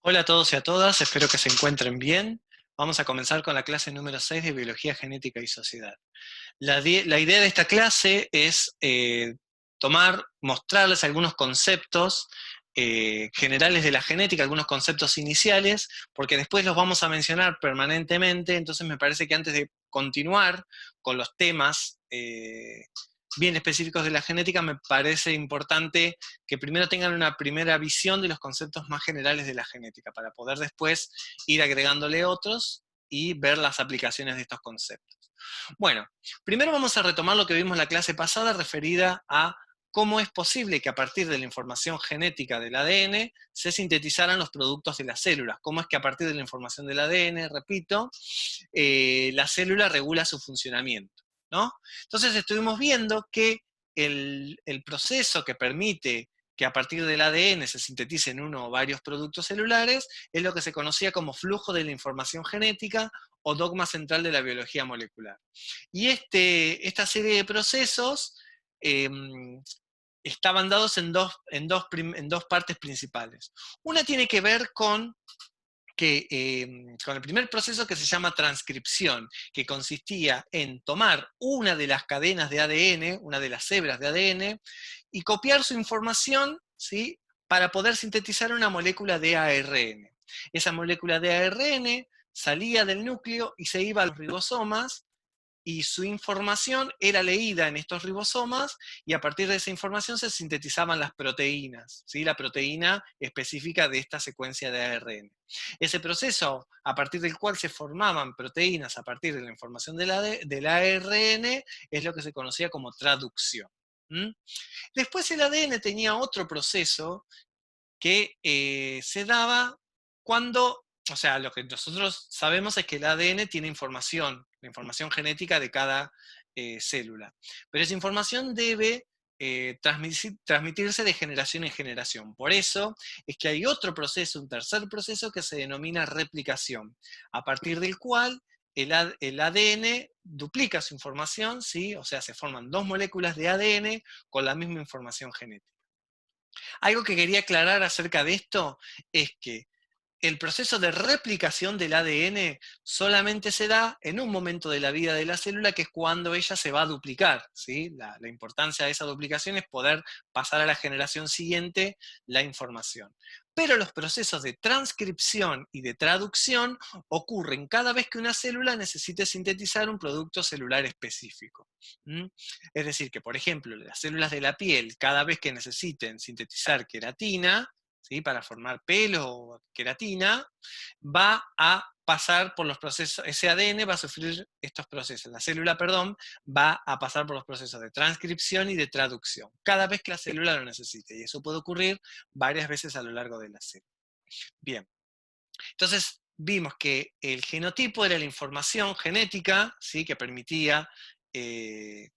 Hola a todos y a todas, espero que se encuentren bien. Vamos a comenzar con la clase número 6 de Biología Genética y Sociedad. La idea de esta clase es mostrarles algunos conceptos generales de la genética, algunos conceptos iniciales, porque después los vamos a mencionar permanentemente, entonces me parece que antes de continuar con los temas bien específicos de la genética, me parece importante que primero tengan una primera visión de los conceptos más generales de la genética, para poder después ir agregándole otros y ver las aplicaciones de estos conceptos. Bueno, primero vamos a retomar lo que vimos en la clase pasada referida a cómo es posible que a partir de la información genética del ADN se sintetizaran los productos de las células. Cómo es que a partir de la información del ADN, repito, la célula regula su funcionamiento, ¿no? Entonces estuvimos viendo que el proceso que permite que a partir del ADN se sinteticen uno o varios productos celulares es lo que se conocía como flujo de la información genética o dogma central de la biología molecular. Y esta serie de procesos eh, estaban dados en dos partes principales. Una tiene que ver con el primer proceso, que se llama transcripción, que consistía en tomar una de las cadenas de ADN, una de las hebras de ADN, y copiar su información, ¿sí?, para poder sintetizar una molécula de ARN. Esa molécula de ARN salía del núcleo y se iba a los ribosomas, y su información era leída en estos ribosomas, y a partir de esa información se sintetizaban las proteínas, ¿sí?, la proteína específica de esta secuencia de ARN. Ese proceso, a partir del cual se formaban proteínas a partir de la información del ARN, es lo que se conocía como traducción. ¿Mm? Después el ADN tenía otro proceso que se daba cuando, o sea, lo que nosotros sabemos es que el ADN tiene información, la información genética de cada célula, pero esa información debe transmitirse de generación en generación. Por eso es que hay otro proceso, un tercer proceso, que se denomina replicación, a partir del cual el ADN duplica su información, ¿sí? O sea, se forman dos moléculas de ADN con la misma información genética. Algo que quería aclarar acerca de esto es que el proceso de replicación del ADN solamente se da en un momento de la vida de la célula, que es cuando ella se va a duplicar, ¿sí? La importancia de esa duplicación es poder pasar a la generación siguiente la información. Pero los procesos de transcripción y de traducción ocurren cada vez que una célula necesite sintetizar un producto celular específico. ¿Mm? Es decir, que por ejemplo, las células de la piel, cada vez que necesiten sintetizar queratina, ¿sí?, para formar pelo o queratina, va a pasar por los procesos, ese ADN va a sufrir estos procesos, la célula, perdón, va a pasar por los procesos de transcripción y de traducción, cada vez que la célula lo necesite, y eso puede ocurrir varias veces a lo largo de la célula. Bien, entonces vimos que el genotipo era la información genética, ¿sí?, que permitía eh,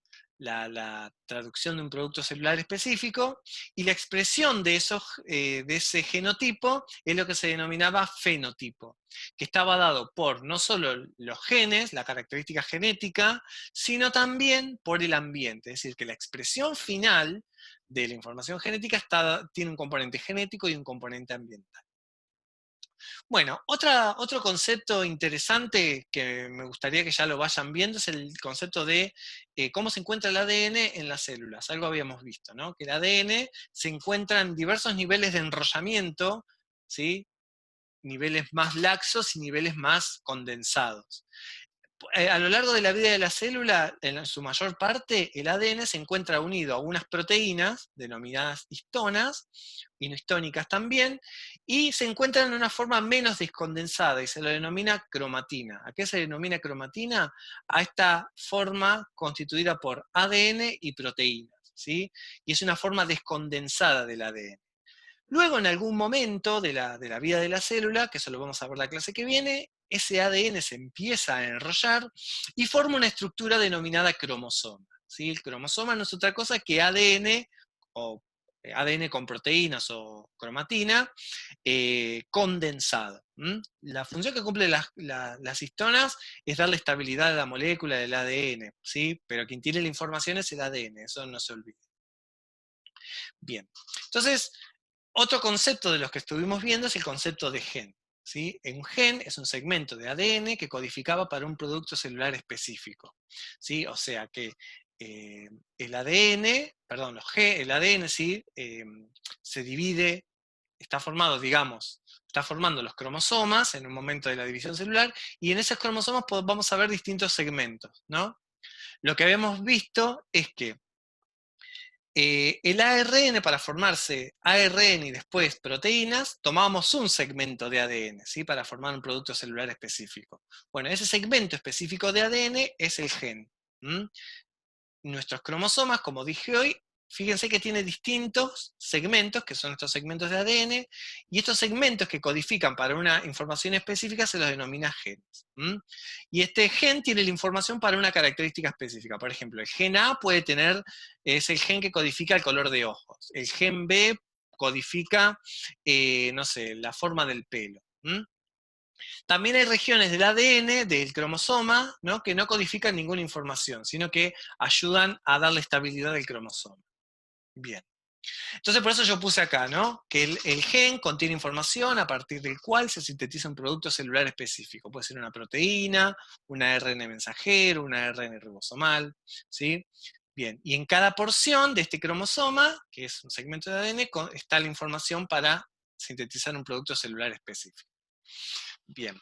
la traducción de un producto celular específico, y la expresión de ese genotipo es lo que se denominaba fenotipo, que estaba dado por no solo los genes, la característica genética, sino también por el ambiente. Es decir, que la expresión final de la información genética tiene un componente genético y un componente ambiental. Bueno, otro concepto interesante que me gustaría que ya lo vayan viendo es el concepto de cómo se encuentra el ADN en las células. Algo habíamos visto, ¿no? Que el ADN se encuentra en diversos niveles de enrollamiento, ¿sí?, niveles más laxos y niveles más condensados. A lo largo de la vida de la célula, en su mayor parte, el ADN se encuentra unido a unas proteínas, denominadas histonas, y no histónicas también, y se encuentran en una forma menos descondensada, y se lo denomina cromatina. ¿A qué se denomina cromatina? A esta forma constituida por ADN y proteínas, ¿sí? Y es una forma descondensada del ADN. Luego, en algún momento de la vida de la célula, que eso lo vamos a ver la clase que viene, ese ADN se empieza a enrollar y forma una estructura denominada cromosoma, ¿sí? El cromosoma no es otra cosa que ADN, o ADN con proteínas o cromatina, condensado. La función que cumplen las histonas es darle estabilidad a la molécula del ADN, ¿sí? Pero quien tiene la información es el ADN, eso no se olvide. Bien, entonces, Otro concepto de los que estuvimos viendo es el concepto de gen. ¿Sí? Un gen es un segmento de ADN que codificaba para un producto celular específico. ¿Sí? O sea que el ADN, perdón, el ADN ¿sí? Se divide, está formado, digamos, está formando los cromosomas en un momento de la división celular, y en esos cromosomas vamos a ver distintos segmentos, ¿no? Lo que habíamos visto es que el ARN, para formarse ARN y después proteínas, tomábamos un segmento de ADN, ¿sí? Para formar un producto celular específico. Bueno, ese segmento específico de ADN es el gen. ¿Mm? Nuestros cromosomas, como dije hoy, fíjense que tiene distintos segmentos, que son estos segmentos de ADN, y estos segmentos que codifican para una información específica se los denomina genes. Y este gen tiene la información para una característica específica. Por ejemplo, el gen A puede tener, es el gen que codifica el color de ojos. El gen B codifica, no sé, la forma del pelo. También hay regiones del ADN, del cromosoma, ¿no? Que no codifican ninguna información, sino que ayudan a darle estabilidad al cromosoma. Bien. Entonces por eso yo puse acá, ¿no? Que el gen contiene información a partir del cual se sintetiza un producto celular específico. Puede ser una proteína, un ARN mensajero, un ARN ribosomal, ¿sí? Bien, y en cada porción de este cromosoma, que es un segmento de ADN, está la información para sintetizar un producto celular específico. Bien.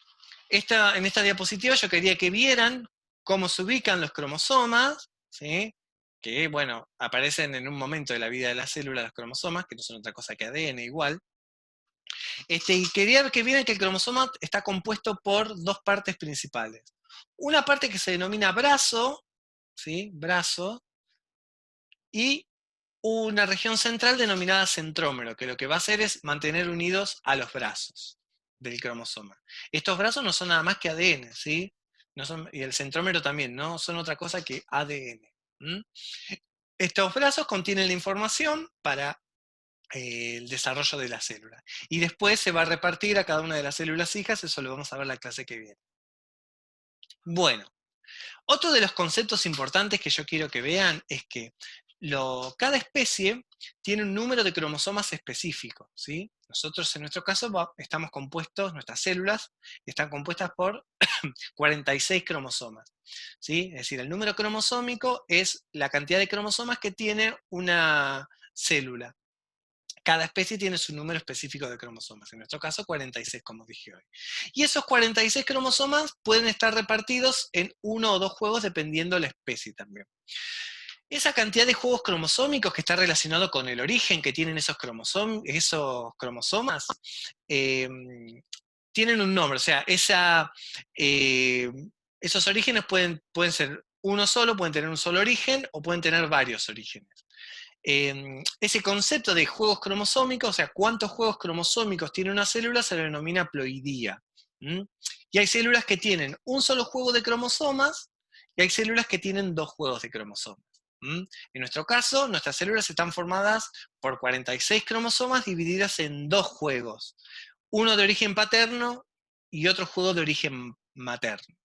En esta diapositiva yo quería que vieran cómo se ubican los cromosomas, ¿sí? Que, bueno, aparecen en un momento de la vida de la célula los cromosomas, que no son otra cosa que ADN igual. Y quería que vieran que el cromosoma está compuesto por dos partes principales. Una parte que se denomina brazo, ¿sí? Brazo, y una región central denominada centrómero, que lo que va a hacer es mantener unidos a los brazos del cromosoma. Estos brazos no son nada más que ADN, ¿sí? No son, y el centrómero también, no son otra cosa que ADN. Estos brazos contienen la información para el desarrollo de la célula. Y después se va a repartir a cada una de las células hijas, eso lo vamos a ver en la clase que viene. Bueno, otro de los conceptos importantes que yo quiero que vean es que cada especie tiene un número de cromosomas específico, ¿sí? Nosotros en nuestro caso estamos compuestos, nuestras células están compuestas por 46 cromosomas, ¿sí? Es decir, el número cromosómico es la cantidad de cromosomas que tiene una célula. Cada especie tiene su número específico de cromosomas, en nuestro caso 46, como dije hoy. Y esos 46 cromosomas pueden estar repartidos en uno o dos juegos dependiendo de la especie también. Esa cantidad de juegos cromosómicos que está relacionado con el origen que tienen esos cromosomas, eh, tienen un nombre, o sea, eh, esos orígenes pueden ser uno solo, pueden tener un solo origen o pueden tener varios orígenes. Ese concepto de juegos cromosómicos, o sea, cuántos juegos cromosómicos tiene una célula, se lo denomina ploidía. Y hay células que tienen un solo juego de cromosomas y hay células que tienen dos juegos de cromosomas. En nuestro caso, nuestras células están formadas por 46 cromosomas divididas en dos juegos, uno de origen paterno y otro juego de origen materno.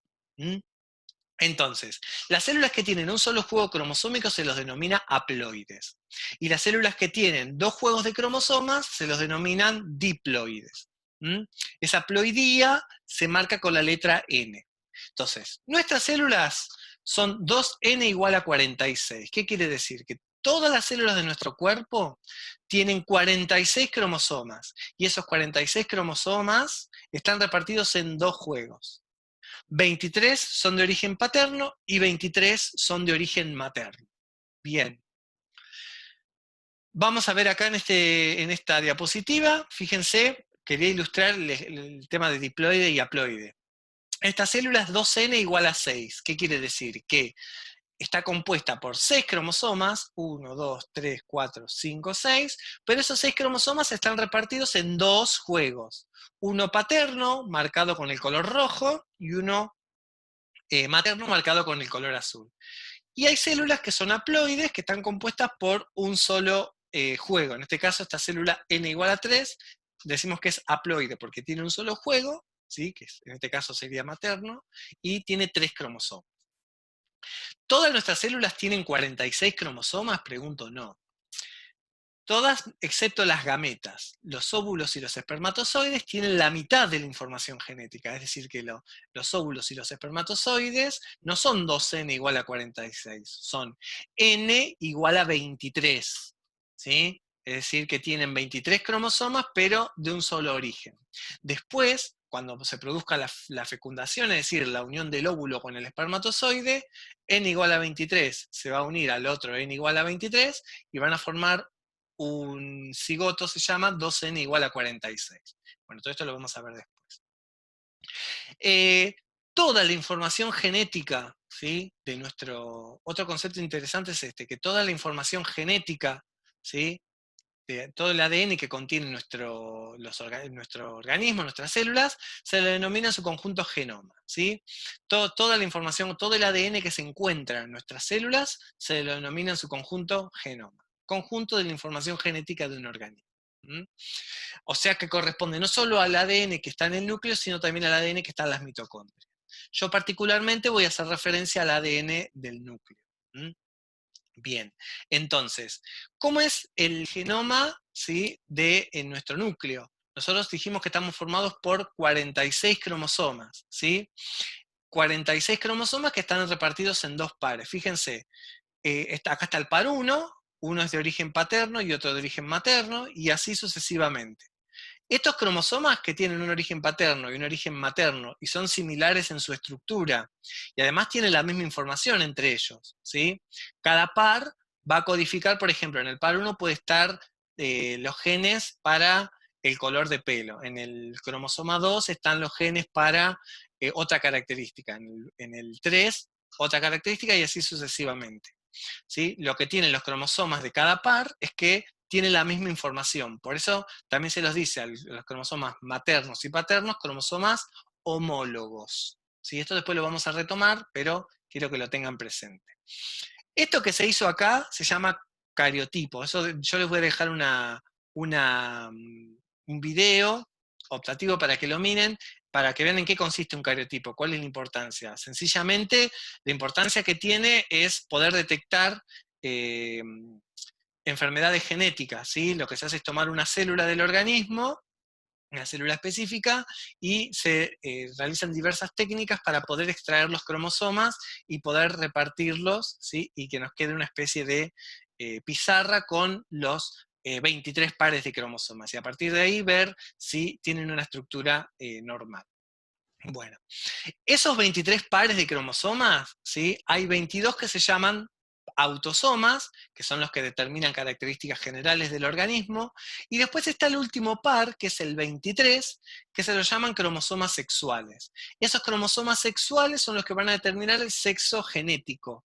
Entonces, las células que tienen un solo juego cromosómico se los denomina haploides. Y las células que tienen dos juegos de cromosomas se los denominan diploides. Esa haploidía se marca con la letra N. Entonces, nuestras células son 2N igual a 46. ¿Qué quiere decir? Que todas las células de nuestro cuerpo tienen 46 cromosomas. Y esos 46 cromosomas están repartidos en dos juegos. 23 son de origen paterno y 23 son de origen materno. Bien. Vamos a ver acá en esta diapositiva, fíjense, quería ilustrar el tema de diploide y haploide. Esta célula es 2N igual a 6. ¿Qué quiere decir? Que está compuesta por 6 cromosomas, 1, 2, 3, 4, 5, 6, pero esos 6 cromosomas están repartidos en dos juegos. Uno paterno, marcado con el color rojo, y uno materno marcado con el color azul. Y hay células que son haploides, que están compuestas por un solo juego. En este caso, esta célula n igual a 3, decimos que es haploide porque tiene un solo juego, ¿sí? Que en este caso sería materno, y tiene 3 cromosomas. ¿Todas nuestras células tienen 46 cromosomas? Pregunto, no. Todas excepto las gametas. Los óvulos y los espermatozoides tienen la mitad de la información genética, es decir, que los óvulos y los espermatozoides no son 2n igual a 46, son n igual a 23, ¿sí? Es decir, que tienen 23 cromosomas, pero de un solo origen. Después, cuando se produzca la fecundación, es decir, la unión del óvulo con el espermatozoide, n igual a 23 se va a unir al otro n igual a 23 y van a formar un cigoto, se llama 2n igual a 46. Bueno, todo esto lo vamos a ver después. Toda la información genética, ¿sí? De nuestro... Otro concepto interesante es este, que toda la información genética, ¿sí? De todo el ADN que contiene nuestro organismo, nuestras células, se le denomina su conjunto genoma, ¿sí? Toda la información, todo el ADN que se encuentra en nuestras células, se le denomina en su conjunto genoma, conjunto de la información genética de un organismo. O sea que corresponde no solo al ADN que está en el núcleo, sino también al ADN que está en las mitocondrias. Yo particularmente voy a hacer referencia al ADN del núcleo. Bien, entonces, ¿cómo es el genoma, ¿sí? En nuestro núcleo? Nosotros dijimos que estamos formados por 46 cromosomas, ¿sí? 46 cromosomas que están repartidos en dos pares. Fíjense, acá está el par 1, uno es de origen paterno y otro de origen materno, y así sucesivamente. Estos cromosomas que tienen un origen paterno y un origen materno y son similares en su estructura y además tienen la misma información entre ellos, ¿sí? Cada par va a codificar, por ejemplo, en el par 1 puede estar los genes para el color de pelo, en el cromosoma 2 están los genes para otra característica, en el 3 otra característica y así sucesivamente. ¿Sí? Lo que tienen los cromosomas de cada par es que tienen la misma información. Por eso también se los dice a los cromosomas maternos y paternos, cromosomas homólogos. ¿Sí? Esto después lo vamos a retomar, pero quiero que lo tengan presente. Esto que se hizo acá se llama cariotipo. Eso, yo les voy a dejar un video optativo para que lo miren, para que vean en qué consiste un cariotipo, cuál es la importancia. Sencillamente, la importancia que tiene es poder detectar enfermedades genéticas, ¿sí? Lo que se hace es tomar una célula del organismo, una célula específica, y se realizan diversas técnicas para poder extraer los cromosomas y poder repartirlos, ¿sí? Y que nos quede una especie de pizarra con los 23 pares de cromosomas, y a partir de ahí ver si tienen una estructura normal. Bueno, esos 23 pares de cromosomas, ¿sí? Hay 22 que se llaman autosomas, que son los que determinan características generales del organismo, y después está el último par, que es el 23, que se lo llaman cromosomas sexuales. Esos cromosomas sexuales son los que van a determinar el sexo genético.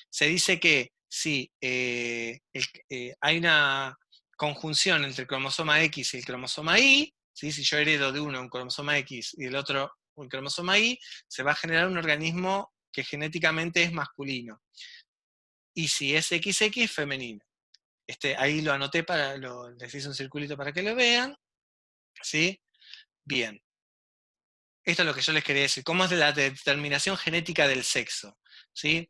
Se dice que si hay una conjunción entre el cromosoma X y el cromosoma Y, ¿sí? Si yo heredo de uno un cromosoma X y del otro un cromosoma Y, se va a generar un organismo que genéticamente es masculino. Y si es XX, femenino. Ahí lo anoté, les hice un circulito para que lo vean. ¿Sí? Bien. Esto es lo que yo les quería decir. ¿Cómo es la determinación genética del sexo? ¿Sí?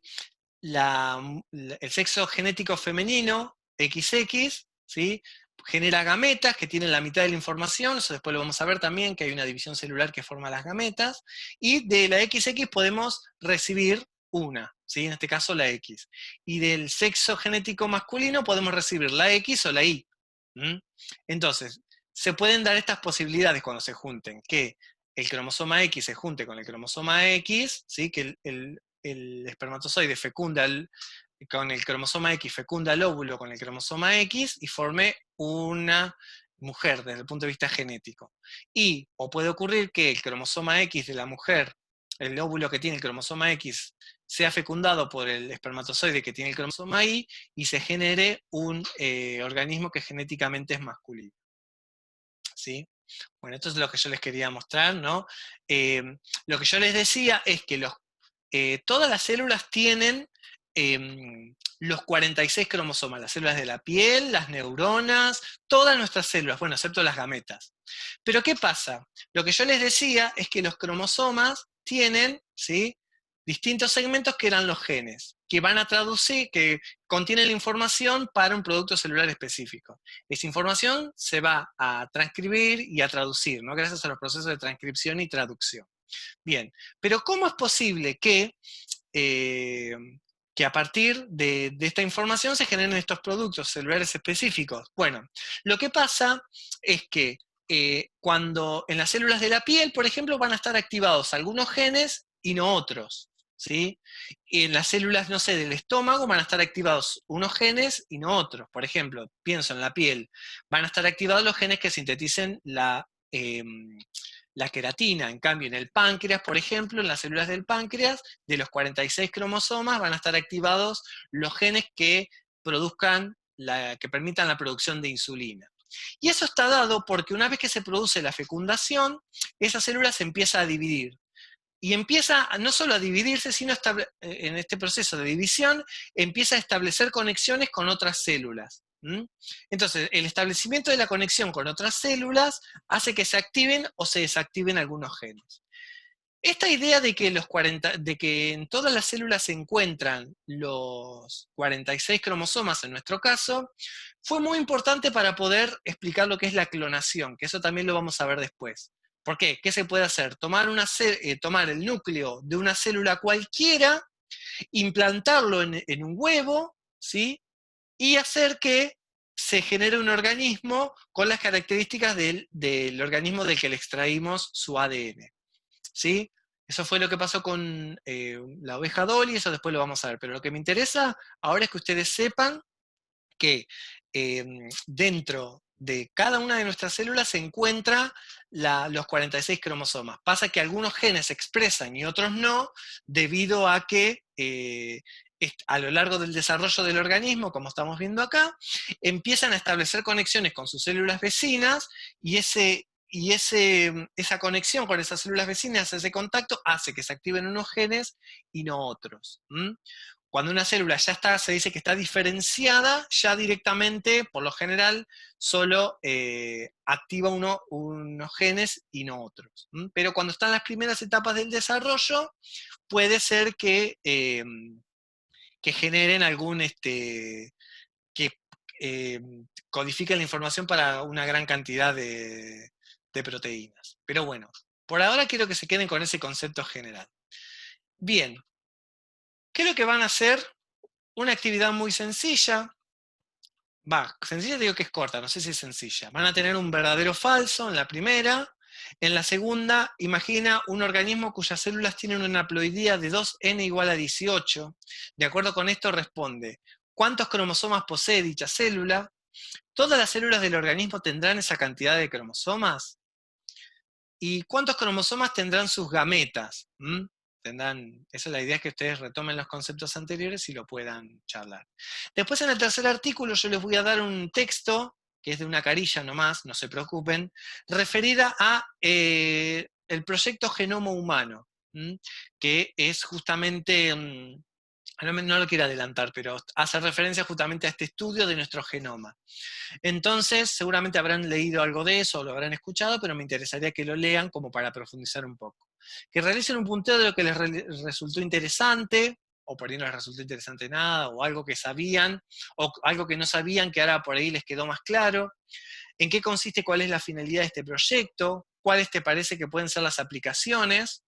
El sexo genético femenino, XX, ¿sí? Genera gametas que tienen la mitad de la información, eso después lo vamos a ver también, que hay una división celular que forma las gametas, y de la XX podemos recibir una, ¿sí? En este caso la X. Y del sexo genético masculino podemos recibir la X o la Y. Entonces, se pueden dar estas posibilidades cuando se junten, que el cromosoma X se junte con el cromosoma X, ¿sí? Que el espermatozoide con el cromosoma X fecunda el óvulo con el cromosoma X y forme una mujer desde el punto de vista genético. O puede ocurrir que el cromosoma X de la mujer, el óvulo que tiene el cromosoma X, sea fecundado por el espermatozoide que tiene el cromosoma y se genere un organismo que genéticamente es masculino. ¿Sí? Bueno, esto es lo que yo les quería mostrar, ¿no? Lo que yo les decía es que todas las células tienen los 46 cromosomas, las células de la piel, las neuronas, todas nuestras células, bueno, excepto las gametas. Pero ¿qué pasa? Lo que yo les decía es que los cromosomas tienen, ¿sí? Distintos segmentos que eran los genes. que van a traducir, que contienen la información para un producto celular específico. Esa información se va a transcribir y a traducir, ¿no? Gracias a los procesos de transcripción y traducción. Bien, pero ¿cómo es posible eh, que a partir de esta información se generen estos productos celulares específicos? Bueno, lo que pasa es que cuando en las células de la piel, por ejemplo, van a estar activados algunos genes y no otros, ¿sí? Y en las células, no sé, del estómago van a estar activados unos genes y no otros. Por ejemplo, pienso en la piel, van a estar activados los genes que sinteticen la queratina. En cambio, en el páncreas, por ejemplo, en las células del páncreas, de los 46 cromosomas van a estar activados los genes que produzcan, que permitan la producción de insulina. Y eso está dado porque una vez que se produce la fecundación, esa célula se empieza a dividir. Y empieza no solo a dividirse, sino en este proceso de división, empieza a establecer conexiones con otras células. Entonces, el establecimiento de la conexión con otras células hace que se activen o se desactiven algunos genes. Esta idea de que en todas las células se encuentran los 46 cromosomas, en nuestro caso, fue muy importante para poder explicar lo que es la clonación, que eso también lo vamos a ver después. ¿Por qué? ¿Qué se puede hacer? Tomar el núcleo de una célula cualquiera, implantarlo en un huevo, ¿sí? Y hacer que se genere un organismo con las características del organismo del que le extraímos su ADN. ¿Sí? Eso fue lo que pasó con la oveja Dolly, eso después lo vamos a ver. Pero lo que me interesa ahora es que ustedes sepan que dentro de cada una de nuestras células se encuentra los 46 cromosomas. Pasa que algunos genes se expresan y otros no, debido a que a lo largo del desarrollo del organismo, como estamos viendo acá, empiezan a establecer conexiones con sus células vecinas y esa conexión con esas células vecinas, ese contacto, hace que se activen unos genes y no otros. Cuando una célula ya está, se dice que está diferenciada, ya directamente, por lo general, solo activa unos genes y no otros. Pero cuando están las primeras etapas del desarrollo, puede ser que generen que codifiquen la información para una gran cantidad de proteínas. Pero bueno, por ahora quiero que se queden con ese concepto general. Bien, ¿qué es lo que van a hacer? Una actividad muy sencilla. Sencilla digo que es corta, no sé si es sencilla. Van a tener un verdadero o falso en la primera. En la segunda, imagina un organismo cuyas células tienen una haploidía de 2n igual a 18. De acuerdo con esto responde, ¿cuántos cromosomas posee dicha célula? ¿Todas las células del organismo tendrán esa cantidad de cromosomas? ¿Y cuántos cromosomas tendrán sus gametas? Esa es la idea, es que ustedes retomen los conceptos anteriores y lo puedan charlar. Después, en el tercer artículo, yo les voy a dar un texto, que es de una carilla nomás, no se preocupen, referida a el proyecto Genoma Humano, que es justamente, no lo quiero adelantar, pero hace referencia justamente a este estudio de nuestro genoma. Entonces, seguramente habrán leído algo de eso, o lo habrán escuchado, pero me interesaría que lo lean como para profundizar un poco. Que realicen un punteo de lo que les resultó interesante, o por ahí no les resultó interesante nada, o algo que sabían, o algo que no sabían, que ahora por ahí les quedó más claro. En qué consiste, cuál es la finalidad de este proyecto, cuáles te parece que pueden ser las aplicaciones,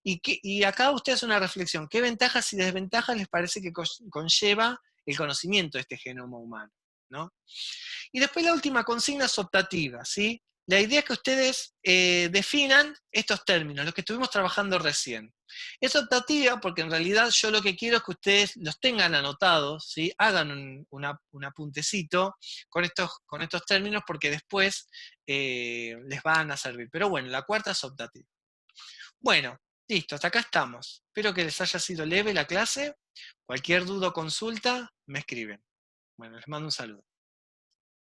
y acá usted hace una reflexión. ¿Qué ventajas y desventajas les parece que conlleva el conocimiento de este genoma humano? ¿No? Y después la última consigna es optativa, ¿sí? La idea es que ustedes definan estos términos, los que estuvimos trabajando recién. Es optativa porque en realidad yo lo que quiero es que ustedes los tengan anotados, ¿sí? Hagan un apuntecito con estos términos, porque después les van a servir. Pero bueno, la cuarta es optativa. Bueno, listo, hasta acá estamos. Espero que les haya sido leve la clase. Cualquier duda o consulta, me escriben. Bueno, les mando un saludo.